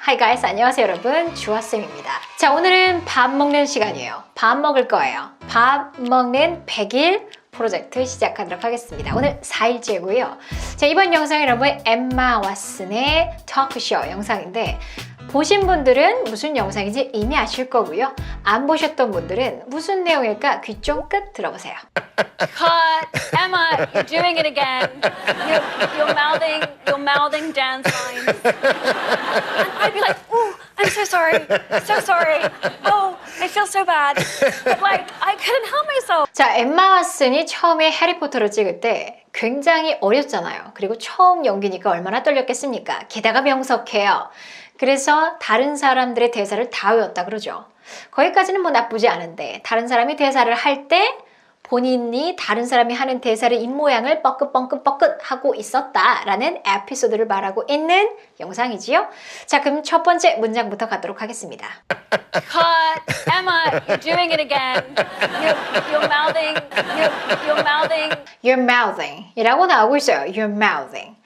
Hi guys, 안녕하세요 여러분, 주아쌤입니다. 자, 오늘은 밥 먹는 시간이에요. 밥 먹을 거예요. 밥 먹는 100일 프로젝트 시작하도록 하겠습니다. 오늘 4일째고요. 자, 이번 영상은 여러분 엠마 왓슨의 토크쇼 영상인데 보신 분들은 무슨 영상인지 이미 아실 거고요. 안 보셨던 분들은 무슨 내용일까 귀 쫑긋 들어보세요. Cut, Emma, you're doing it again. You're mouthing dance lines. And I'd be like, ooh, I'm so sorry, so sorry. Oh, I feel so bad. But like, I couldn't help myself. 자, 엠마 왓슨이 처음에 해리포터를 찍을 때 굉장히 어렸잖아요. 그리고 처음 연기니까 얼마나 떨렸겠습니까? 게다가 명석해요. 그래서 다른 사람들의 대사를 다 외웠다 그러죠. 거기까지는 뭐 나쁘지 않은데 다른 사람이 대사를 할 때 본인이 다른 사람이 하는 대사를 입모양을 뻐끗뻐끗뻐끗 하고 있었다라는 에피소드를 말하고 있는 영상이지요. 자, 그럼 첫 번째 문장부터 가도록 하겠습니다. Cut, Emma, you're doing it again. You're mouthing 이라고 나오고 있어요. You're mouthing.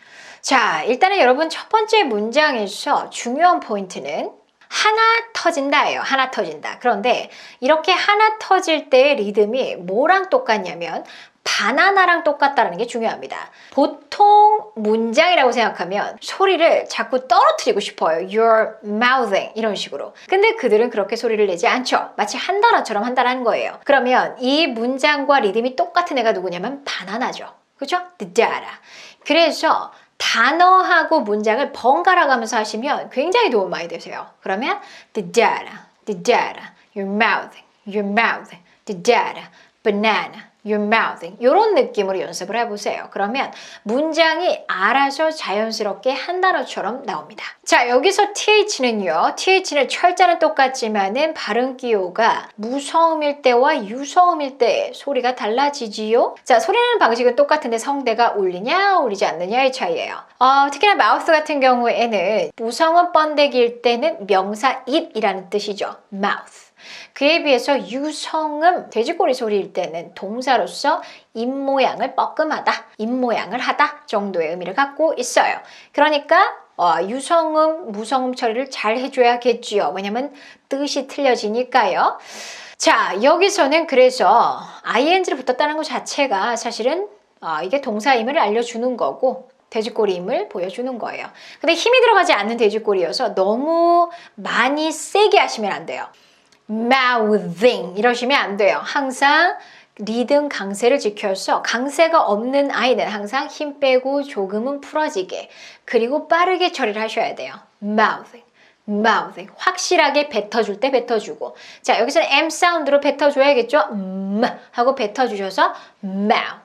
자, 일단은 여러분 첫 번째 문장에서 중요한 포인트는 하나 터진다예요. 하나 터진다. 그런데 이렇게 하나 터질 때의 리듬이 뭐랑 똑같냐면 바나나랑 똑같다는 게 중요합니다. 보통 문장이라고 생각하면 소리를 자꾸 떨어뜨리고 싶어요. You're mouthing 이런 식으로. 근데 그들은 그렇게 소리를 내지 않죠. 마치 한 단어처럼 한다는 거예요. 그러면 이 문장과 리듬이 똑같은 애가 누구냐면 바나나죠. 그죠? 드다라. 그래서 단어하고 문장을 번갈아 가면서 하시면 굉장히 도움 많이 되세요. 그러면 드다라, 드다라, you're mouthing, 드다라, banana, you're mouthing 이런 느낌으로 연습을 해보세요. 그러면 문장이 알아서 자연스럽게 한 단어처럼 나옵니다. 자, 여기서 TH는요. TH는 철자는 똑같지만은 발음 기호가 무성음일 때와 유성음일 때 소리가 달라지지요. 자, 소리내는 방식은 똑같은데 성대가 울리냐 울리지 않느냐의 차이예요. 특히나 마우스 같은 경우에는 무성음 번데기일 때는 명사 입이라는 뜻이죠. mouth. 그에 비해서 유성음 돼지꼬리 소리일 때는 동사로서 입모양을 뻐끔하다, 입모양을 하다 정도의 의미를 갖고 있어요. 그러니까 유성음, 무성음 처리를 잘 해줘야겠지요. 왜냐면 뜻이 틀려지니까요. 자, 여기서는 그래서 ing를 붙었다는 것 자체가 사실은 이게 동사임을 알려주는 거고 돼지꼬리임을 보여주는 거예요. 근데 힘이 들어가지 않는 돼지꼬리여서 너무 많이 세게 하시면 안 돼요. mouthing 이러시면 안 돼요. 항상 리듬 강세를 지켜서 강세가 없는 아이는 항상 힘 빼고 조금은 풀어지게 그리고 빠르게 처리를 하셔야 돼요. mouthing 확실하게 뱉어줄 때 뱉어주고 자, 여기서는 M 사운드로 뱉어줘야겠죠? 하고 뱉어주셔서 mouth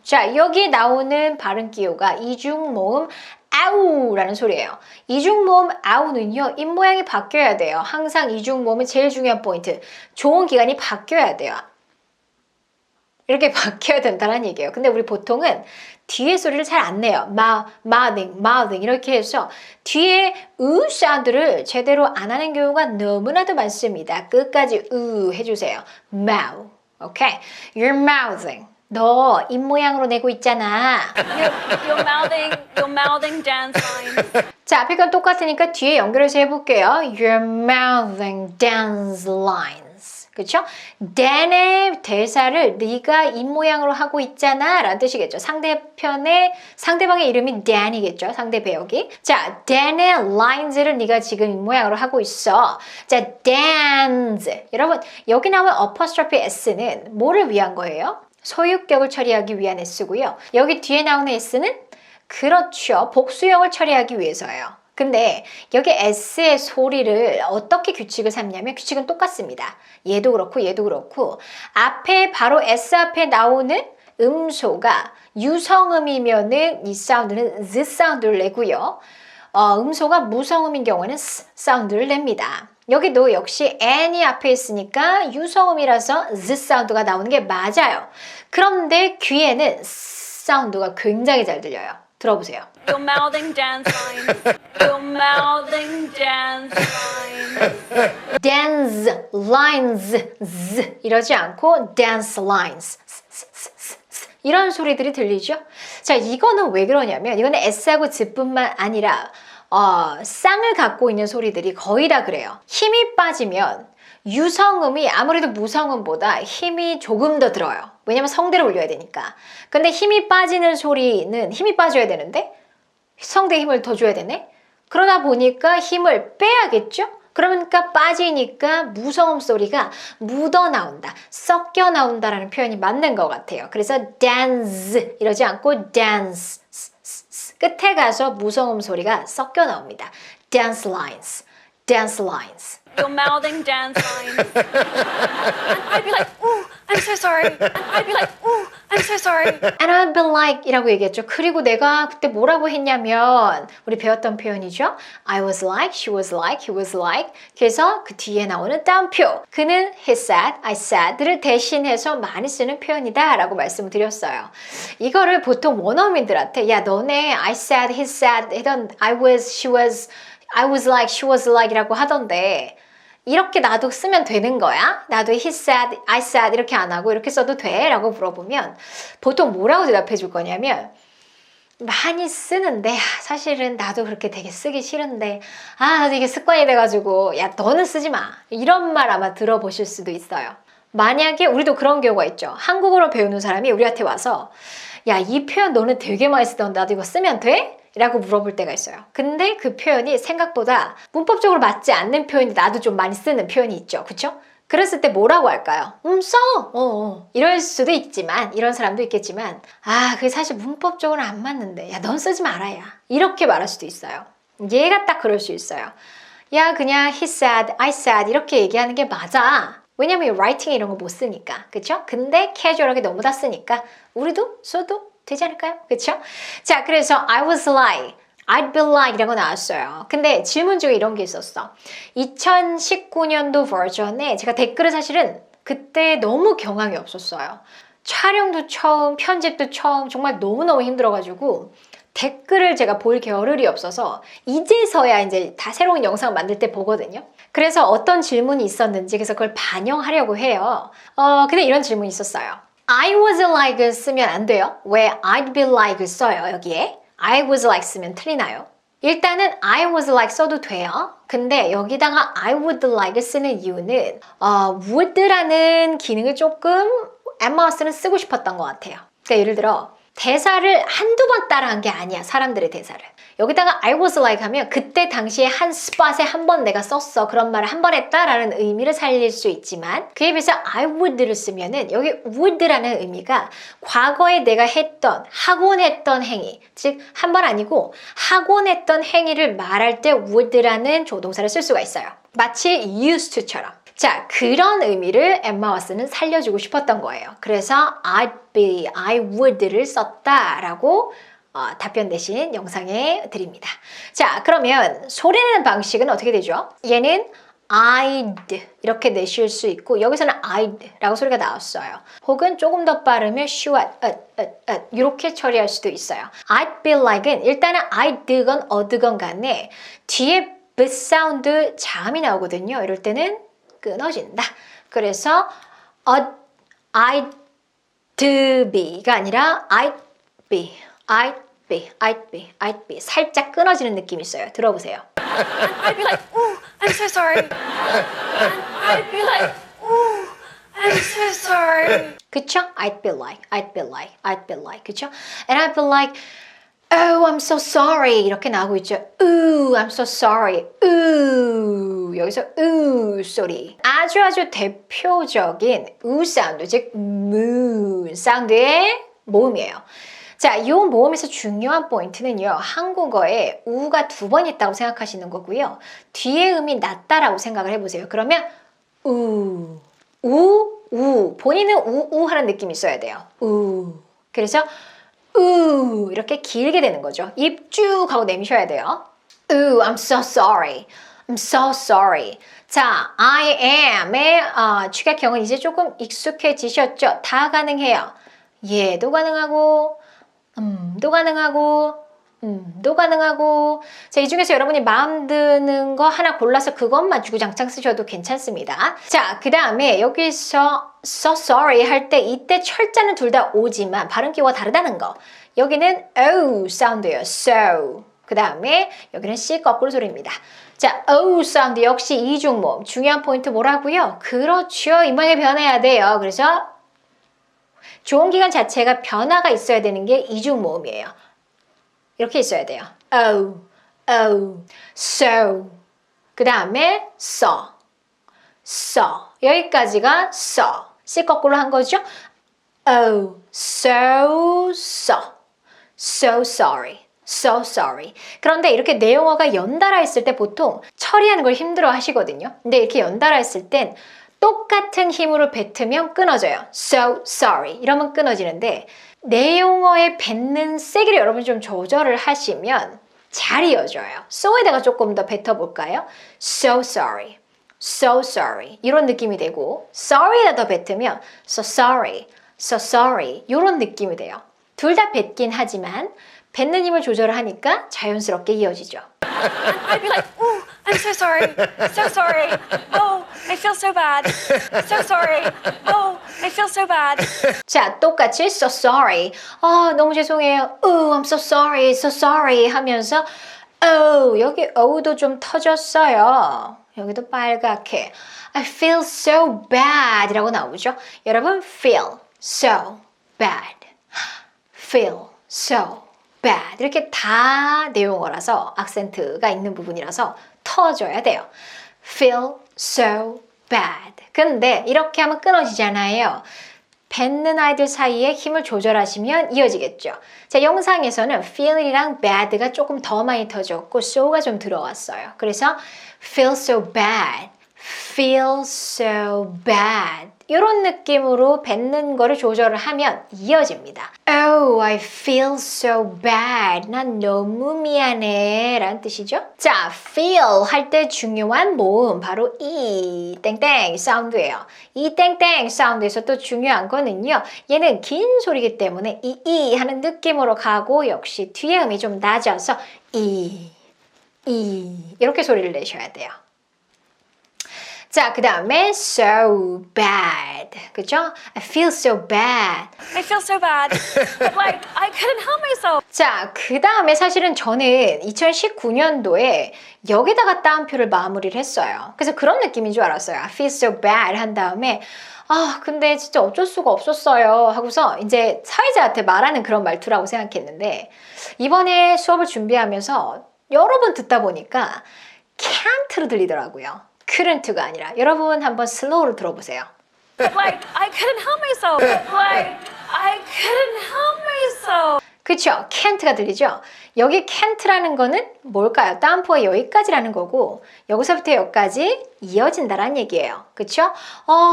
자, 여기 나오는 발음 기호가 이중모음 아우라는 소리예요. 이중모음 아우는요. 입모양이 바뀌어야 돼요. 항상 이중모음은 제일 중요한 포인트. 좋은 기관이 바뀌어야 돼요. 이렇게 바뀌어야 된다는 얘기예요. 근데 우리 보통은 뒤에 소리를 잘 안 내요. mouthing 이렇게 해서 뒤에 으 사운드를 제대로 안 하는 경우가 너무나도 많습니다. 끝까지 으 해주세요. mouth. 오케이? You're mouthing. 너 입모양으로 내고 있잖아. You're mouthing dance lines. 자, 앞에 건 똑같으니까 뒤에 연결해서 해볼게요. You're mouthing dance lines. 그쵸? dan의 대사를 네가 입모양으로 하고 있잖아 라는 뜻이겠죠. 상대방의 이름이 dan이겠죠. 상대 배역이. 자, dan의 lines를 네가 지금 입모양으로 하고 있어. 자, dance. 여러분, 여기 나온 apostrophe s는 뭐를 위한 거예요? 소유격을 처리하기 위한 s고요. 여기 뒤에 나오는 s는 그렇죠. 복수형을 처리하기 위해서예요. 근데 여기 s의 소리를 어떻게 규칙을 삼냐면 규칙은 똑같습니다. 얘도 그렇고 얘도 그렇고 앞에 바로 s 앞에 나오는 음소가 유성음이면은 이 사운드는 z 사운드를 내고요. 음소가 무성음인 경우에는 s 사운드를 냅니다. 여기도 역시 n이 앞에 있으니까 유성음이라서 z 사운드가 나오는 게 맞아요. 그런데 귀에는 사운드가 굉장히 잘 들려요. 들어보세요. You're mouthing dance lines. You're mouthing dance lines. dance lines z 이러지 않고 dance lines 이런 소리들이 들리죠? 자, 이거는 왜 그러냐면 이거는 s하고 z뿐만 아니라 쌍을 갖고 있는 소리들이 거의 다 그래요. 힘이 빠지면 유성음이 아무래도 무성음보다 힘이 조금 더 들어요. 왜냐면 성대를 올려야 되니까. 근데 힘이 빠지는 소리는 힘이 빠져야 되는데 성대에 힘을 더 줘야 되네? 그러다 보니까 힘을 빼야겠죠? 그러니까 빠지니까 무성음 소리가 묻어 나온다, 섞여 나온다라는 표현이 맞는 것 같아요. 그래서 dance 이러지 않고 dance 끝에 가서 무성음 소리가 섞여 나옵니다. dance lines, dance lines. You're mouthing dance lines. And I'd be like, ooh, I'm so sorry. And I'd be like, ooh, I'm so sorry. And I'd be like 이라고 얘기했죠. 그리고 내가 그때 뭐라고 했냐면 우리 배웠던 표현이죠. I was like, she was like, he was like. 그래서 그 뒤에 나오는 따옴표. 그는 he said, I said를 대신해서 많이 쓰는 표현이다 라고 말씀을 드렸어요. 이거를 보통 원어민들한테 야 너네 I said, he said 이런 I was, she was, I was like, she was like 이라고 하던데 이렇게 나도 쓰면 되는 거야? 나도 he said, I said 이렇게 안 하고 이렇게 써도 돼? 라고 물어보면 보통 뭐라고 대답해 줄 거냐면 많이 쓰는데 사실은 나도 그렇게 되게 쓰기 싫은데 나도 이게 습관이 돼가지고 야 너는 쓰지 마 이런 말 아마 들어보실 수도 있어요. 만약에 우리도 그런 경우가 있죠. 한국어로 배우는 사람이 우리한테 와서 야 이 표현 너는 되게 많이 쓰던데 나도 이거 쓰면 돼? 라고 물어볼 때가 있어요. 근데 그 표현이 생각보다 문법적으로 맞지 않는 표현이 나도 좀 많이 쓰는 표현이 있죠. 그쵸? 그랬을 때 뭐라고 할까요? 써! 이럴 수도 있지만 이런 사람도 있겠지만 그게 사실 문법적으로 안 맞는데 야 넌 쓰지 말아야 이렇게 말할 수도 있어요. 얘가 딱 그럴 수 있어요. 야 그냥 he said, I said 이렇게 얘기하는 게 맞아. 왜냐면 라이팅 이런 거 못 쓰니까. 그쵸? 근데 캐주얼하게 너무 다 쓰니까 우리도 써도 되지 않을까요? 그쵸? 자, 그래서 I was like, I'd be like 이라고 나왔어요. 근데 질문 중에 이런 게 있었어. 2019년도 버전에 제가 댓글을 사실은 그때 너무 경황이 없었어요. 촬영도 처음, 편집도 처음 정말 너무너무 힘들어가지고 댓글을 제가 볼 겨를이 없어서 이제서야 이제 다 새로운 영상 만들 때 보거든요. 그래서 어떤 질문이 있었는지 그래서 그걸 반영하려고 해요. 근데 이런 질문이 있었어요. I was like을 쓰면 안 돼요. 왜 I'd be like을 써요, 여기에? I was like 쓰면 틀리나요? 일단은 I was like 써도 돼요. 근데 여기다가 I would like을 쓰는 이유는 would라는 기능을 조금 엠마 왓슨은 쓰고 싶었던 것 같아요. 그러니까 예를 들어 대사를 한두 번 따라한 게 아니야, 사람들의 대사를. 여기다가 I was like 하면 그때 당시에 한 스팟에 한 번 내가 썼어. 그런 말을 한 번 했다라는 의미를 살릴 수 있지만 그에 비해서 I would를 쓰면은 여기 would라는 의미가 과거에 내가 했던, 하곤 했던 행위, 즉 한 번 아니고 하곤 했던 행위를 말할 때 would라는 조동사를 쓸 수가 있어요. 마치 used to처럼. 자, 그런 의미를 엠마 왓슨은 살려주고 싶었던 거예요. 그래서 I'd be, I would를 썼다라고 답변 대신 영상에 드립니다. 자, 그러면 소리 내는 방식은 어떻게 되죠? 얘는 I'd 이렇게 내실 수 있고 여기서는 I'd라고 소리가 나왔어요. 혹은 조금 더 빠르면 should, 이렇게 처리할 수도 있어요. I'd be like은 일단은 I'd건 어드건 간에 뒤에 b 사운드 자음이 나오거든요. 이럴 때는 끊어진다. 그래서 I'd be가 아니라 I'd be, I'd be, I'd be, I'd be 살짝 끊어지는 느낌이 있어요. 들어보세요. I'd be like, ooh, I'm so sorry. And I'd be like, ooh, I'm so sorry. 그쵸? I'd be like, I'd be like, I'd be like, 그쵸? And I'd be like, oh, I'm so sorry 이렇게 나오고 있죠. Ooh, I'm so sorry. Ooh, 여기서 ooh 소리. 아주 대표적인 우 사운드, 즉 moon 사운드의 모음이에요. 자, 이 모음에서 중요한 포인트는요. 한국어에 우가 두 번 있다고 생각하시는 거고요. 뒤에 음이 낮다라고 생각을 해보세요. 그러면 우, 본인은 우 하는 느낌이 있어야 돼요. 우. 그래서 이렇게 길게 되는 거죠. 입 쭉 하고 내미셔야 돼요. I'm so sorry. I'm so sorry. 자, I am의 축약형은 이제 조금 익숙해지셨죠? 다 가능해요. 예도 가능하고 도 가능하고 도 가능하고 자, 이 중에서 여러분이 마음 드는 거 하나 골라서 그것만 주구장창 쓰셔도 괜찮습니다. 자, 그 다음에 여기서 so sorry 할 때 이때 철자는 둘 다 오지만 발음 기호가 다르다는 거. 여기는 o 사운드예요. so 그 다음에 여기는 C 거꾸로 소리입니다. 자, O 사운드 역시 이중 모음. 중요한 포인트 뭐라고요? 그렇죠. 이 모양이 변해야 돼요. 그래서 조음 기간 자체가 변화가 있어야 되는 게 이중 모음이에요. 이렇게 있어야 돼요. O, O, so. 그 다음에 saw, saw. 여기까지가 saw. C 거꾸로 한 거죠? Oh, so, so sorry, so sorry. 그런데 이렇게 내용어가 연달아 있을 때 보통 처리하는 걸 힘들어 하시거든요. 근데 이렇게 연달아 있을 땐 똑같은 힘으로 뱉으면 끊어져요. So sorry. 이러면 끊어지는데 내용어에 뱉는 세기를 여러분 좀 조절을 하시면 잘 이어져요. so에다가 조금 더 뱉어볼까요? So sorry, so sorry. 이런 느낌이 되고 sorry에다 더 뱉으면 so sorry, so sorry. 이런 느낌이 돼요. 둘 다 뱉긴 하지만 뱉는 힘을 조절하니까 자연스럽게 이어지죠. I'd be like, oh, I'm so sorry, so sorry. Oh, I feel so bad. So sorry. Oh, I feel so bad. 자, 똑같이 so sorry. 너무 죄송해요. Oh, I'm so sorry, so sorry 하면서 oh, 여기 oh도 좀 터졌어요. 여기도 빨갛게 I feel so bad 이라고 나오죠. 여러분 feel so bad, feel so bad 이렇게 다 내용어라서 악센트가 있는 부분이라서 터져야 돼요. feel so bad. 근데 이렇게 하면 끊어지잖아요. 뱉는 아이들 사이에 힘을 조절하시면 이어지겠죠. 자, 영상에서는 feel이랑 bad가 조금 더 많이 터졌고 so가 좀 들어왔어요. 그래서 feel so bad, feel so bad 이런 느낌으로 뱉는 거를 조절을 하면 이어집니다. Oh, I feel so bad. 난 너무 미안해 라는 뜻이죠. 자, feel 할 때 중요한 모음 바로 이 땡땡 사운드예요. 이 땡땡 사운드에서 또 중요한 거는요. 얘는 긴 소리이기 때문에 이 하는 느낌으로 가고 역시 뒤에 음이 좀 낮아서 이 이렇게 소리를 내셔야 돼요. 자, 그 다음에 so bad. 그죠? I feel so bad. I feel so bad. But like, I couldn't help myself. 자, 그 다음에 사실은 저는 2019년도에 여기다가 따옴표를 마무리를 했어요. 그래서 그런 느낌인 줄 알았어요. I feel so bad 한 다음에 근데 진짜 어쩔 수가 없었어요 하고서 이제 사회자한테 말하는 그런 말투라고 생각했는데 이번에 수업을 준비하면서 여러 번 듣다 보니까 can't로 들리더라고요. couldn't가 아니라 여러분 한번 슬로우로 들어보세요. But like, I couldn't help myself. But like, I couldn't help myself. 그쵸? can't가 들리죠? 여기 can't라는 거는 뭘까요? 따옴표가 여기까지라는 거고 여기서부터 여기까지 이어진다라는 얘기예요. 그쵸?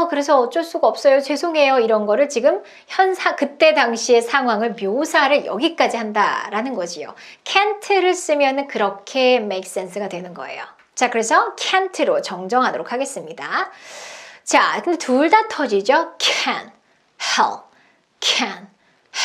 그래서 어쩔 수가 없어요. 죄송해요. 이런 거를 지금 그때 당시의 상황을 묘사를 여기까지 한다라는 거지요. can't를 쓰면은 그렇게 make sense가 되는 거예요. 자, 그래서 can't로 정정하도록 하겠습니다. 자, 근데 둘 다 터지죠? can, help, can,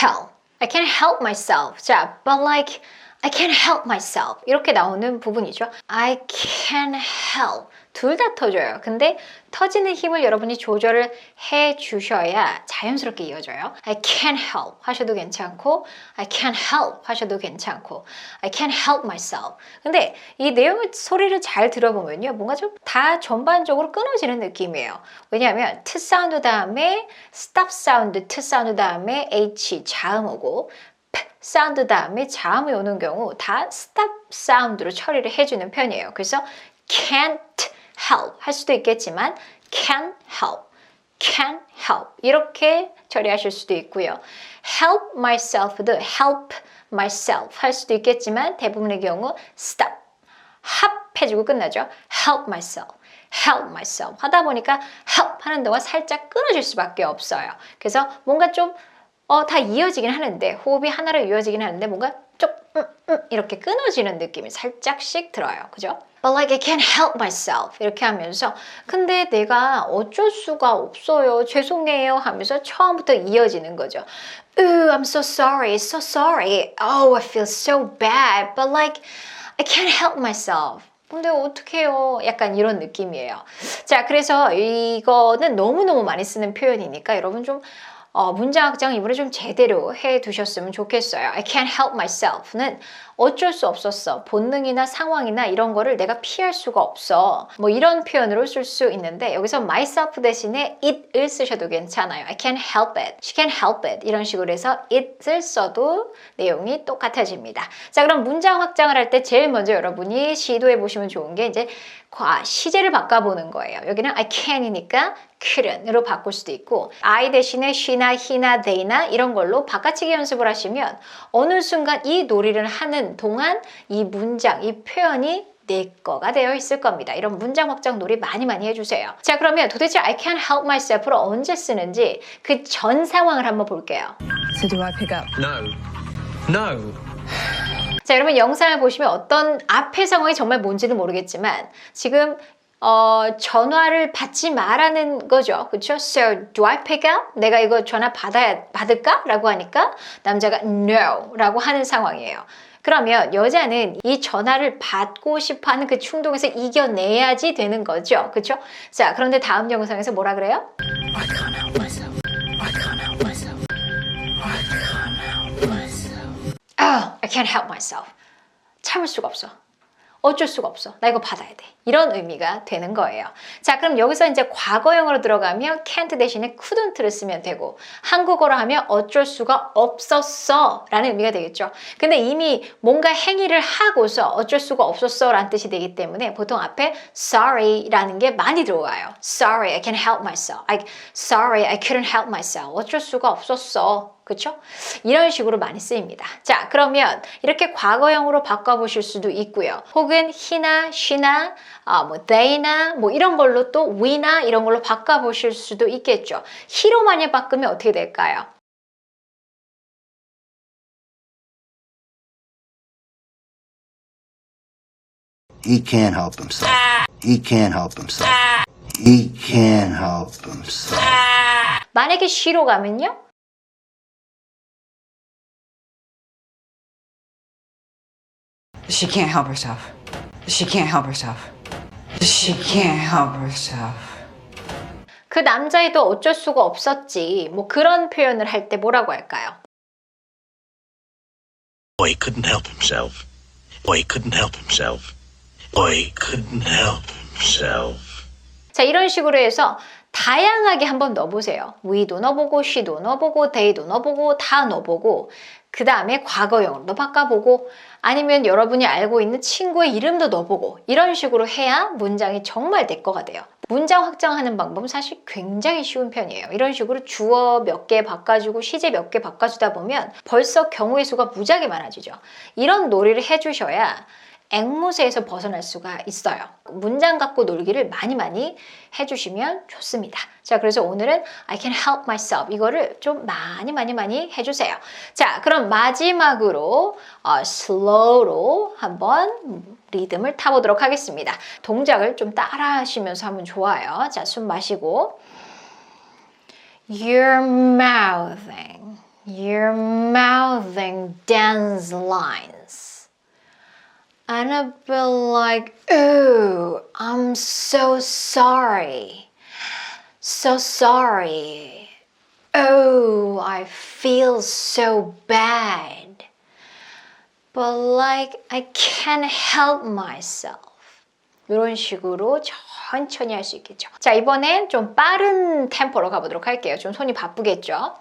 help. I can't help myself. 자, but like, I can't help myself. 이렇게 나오는 부분이죠. I can help. 둘 다 터져요. 근데 터지는 힘을 여러분이 조절을 해 주셔야 자연스럽게 이어져요. I can't help 하셔도 괜찮고 I can't help 하셔도 괜찮고 I can't help myself. 근데 이 내용의 소리를 잘 들어보면요. 뭔가 좀 다 전반적으로 끊어지는 느낌이에요. 왜냐하면 T 사운드 다음에 stop 사운드, T 사운드 다음에 H 자음 오고 P 사운드 다음에 자음이 오는 경우 다 stop 사운드로 처리를 해주는 편이에요. 그래서 can't help 할 수도 있겠지만 can help 이렇게 처리하실 수도 있고요. help myself도 help myself 할 수도 있겠지만 대부분의 경우 stop 합해주고 끝나죠. help myself 하다 보니까 help 하는 동안 살짝 끊어질 수밖에 없어요. 그래서 뭔가 좀 다 이어지긴 하는데 호흡이 하나로 이어지긴 하는데 뭔가 좀 이렇게 끊어지는 느낌이 살짝씩 들어요. 그죠? But like I can't help myself 이렇게 하면서 근데 내가 어쩔 수가 없어요. 죄송해요 하면서 처음부터 이어지는 거죠. I'm so sorry, so sorry. Oh, I feel so bad. But like I can't help myself. 근데 어떡해요? 약간 이런 느낌이에요. 자, 그래서 이거는 너무너무 많이 쓰는 표현이니까 여러분 좀 문장 확장 이번에 좀 제대로 해 두셨으면 좋겠어요. I can't help myself는 어쩔 수 없었어. 본능이나 상황이나 이런 거를 내가 피할 수가 없어. 뭐 이런 표현으로 쓸 수 있는데 여기서 myself 대신에 it을 쓰셔도 괜찮아요. I can't help it. She can't help it. 이런 식으로 해서 it을 써도 내용이 똑같아집니다. 자, 그럼 문장 확장을 할 때 제일 먼저 여러분이 시도해 보시면 좋은 게 이제 시제를 바꿔보는 거예요. 여기는 I can이니까 couldn't으로 바꿀 수도 있고 I 대신에 she나 he나 they나 이런 걸로 바꿔치기 연습을 하시면 어느 순간 이 놀이를 하는 동안 이 문장, 이 표현이 내 거가 되어 있을 겁니다. 이런 문장 확장 놀이 많이 해주세요. 자, 그러면 도대체 I can't help myself를 언제 쓰는지 그 전 상황을 한번 볼게요. So do I pick up? No. No. 자, 여러분 영상을 보시면 어떤 앞의 상황이 정말 뭔지는 모르겠지만 지금 전화를 받지 말라는 거죠. 그렇죠? So do I pick up? 내가 이거 전화 받을까? 라고 하니까 남자가 no 라고 하는 상황이에요. 그러면 여자는 이 전화를 받고 싶어하는 그 충동에서 이겨내야지 되는 거죠. 그렇죠? 자, 그런데 다음 영상에서 뭐라 그래요? I can't help myself. I can't help myself. I can't help myself. Oh, I can't help myself. 참을 수가 없어. 어쩔 수가 없어. 나 이거 받아야 돼. 이런 의미가 되는 거예요. 자, 그럼 여기서 이제 과거형으로 들어가면 can't 대신에 couldn't를 쓰면 되고 한국어로 하면 어쩔 수가 없었어 라는 의미가 되겠죠. 근데 이미 뭔가 행위를 하고서 어쩔 수가 없었어 라는 뜻이 되기 때문에 보통 앞에 sorry 라는 게 많이 들어와요. Sorry, I can't help myself. Sorry, I couldn't help myself. 어쩔 수가 없었어. 그렇죠? 이런 식으로 많이 쓰입니다. 자, 그러면 이렇게 과거형으로 바꿔보실 수도 있고요. 혹은 he나 she나 뭐 they나 뭐 이런 걸로 또 we나 이런 걸로 바꿔보실 수도 있겠죠. he로 만약 바꾸면 어떻게 될까요? He can't help himself. He can't help himself. He can't help himself. 만약에 she로 가면요? She can't help herself. She can't help herself. She can't help herself. 그 남자애도 어쩔 수가 없었지. 뭐 그런 표현을 할 때 뭐라고 할까요? Boy couldn't help himself. Boy couldn't help himself. Boy couldn't help himself. 자, 이런 식으로 해서 다양하게 한번 넣어보세요. we도 넣어보고, she도 넣어보고, they도 넣어보고, 다 넣어보고 그 다음에 과거형으로도 바꿔보고 아니면 여러분이 알고 있는 친구의 이름도 넣어보고 이런 식으로 해야 문장이 정말 내 거가 돼요. 문장 확장하는 방법은 사실 굉장히 쉬운 편이에요. 이런 식으로 주어 몇 개 바꿔주고 시제 몇 개 바꿔주다 보면 벌써 경우의 수가 무지하게 많아지죠. 이런 놀이를 해주셔야 앵무새에서 벗어날 수가 있어요. 문장 갖고 놀기를 많이 해주시면 좋습니다. 자, 그래서 오늘은 I can help myself 이거를 좀 많이 해주세요. 자, 그럼 마지막으로 slow로 한번 리듬을 타보도록 하겠습니다. 동작을 좀 따라 하시면서 하면 좋아요. 자, 숨 마시고 You're mouthing dance lines. And I'll be like, oh, I'm so sorry. So sorry. Oh, I feel so bad. But like, I can't help myself. 이런 식으로 천천히 할 수 있겠죠. 자, 이번엔 좀 빠른 템포로 가보도록 할게요. 좀 손이 바쁘겠죠.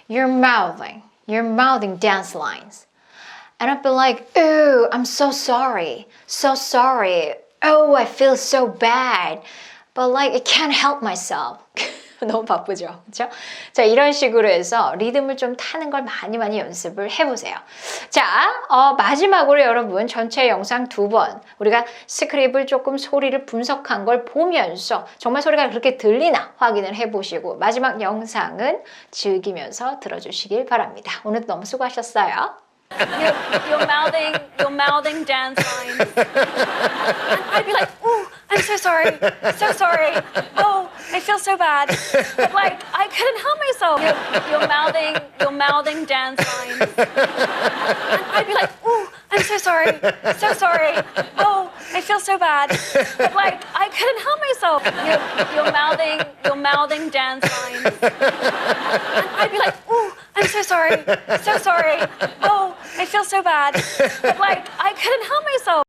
You're mouthing dance lines. And I'd be like, oh, I'm so sorry. So sorry. Oh, I feel so bad. But like, I can't help myself. 너무 바쁘죠? 그렇죠? 자, 이런 식으로 해서 리듬을 좀 타는 걸 많이 연습을 해보세요. 자, 마지막으로 여러분 전체 영상 2번 우리가 스크립을 조금 소리를 분석한 걸 보면서 정말 소리가 그렇게 들리나 확인을 해보시고 마지막 영상은 즐기면서 들어주시길 바랍니다. 오늘도 너무 수고하셨어요. You're mouthing dance lines. And I'd be like, oh, I'm so sorry. So sorry. Oh, I feel so bad. But like, I couldn't help myself. You're mouthing dance lines. And I'd be like, oh, I'm so sorry. So sorry. Oh, I feel so bad. But like, I couldn't help myself. You're mouthing dance lines. And I'd be like, oh, I'm so sorry. So sorry. Oh, I feel so bad. But like, I couldn't help myself.